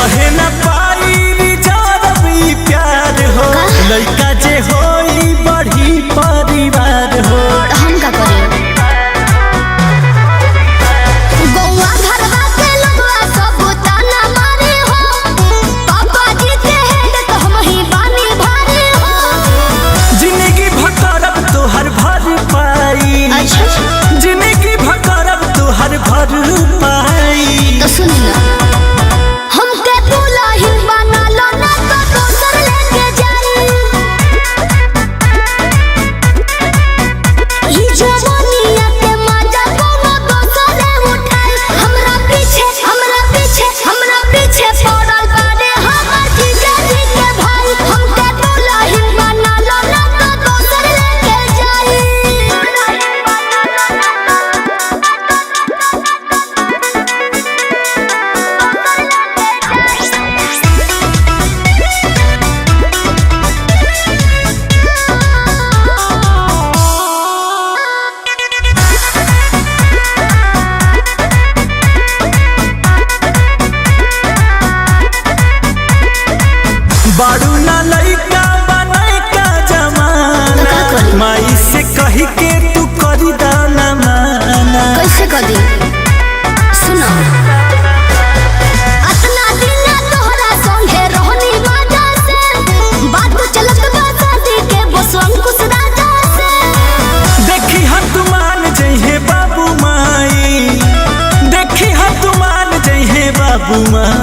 रहे न पाई रिजर्व ई प्यार हो लइका जे होई बढ़ी परिवार हो। हम का करे गौवा घरवा के लोगवा सब ताना मारे हो पापा जी के हेड तो हम ही बानी भारे हो। जिंदगी भकरब तोहर भर पाई जिंदगी भकरब तोहर भर पाई। तो सुन ना हमके दुल्हन बना लो ना तो दोसर लेके जाई ई जवानिया के मजा कोनो दोसर उठाई। हमरा पीछे पड़ल बाड़े हमर जीजा जी के भाई। हमके दुल्हन बना लो ना तो दोसर लेके जाई। बारू ना लइका बनाई का जमाना माई से कही के तू करी दाना माना। कैसे कर दी सुनो अतना दिन तोहरा संगे रहनी मजा से बात चलत बा शादी के बस अंकुश राजा से। देखी हा तू मान जइहे बाबू माई देखी हा तू मान जइहे बाबू माई।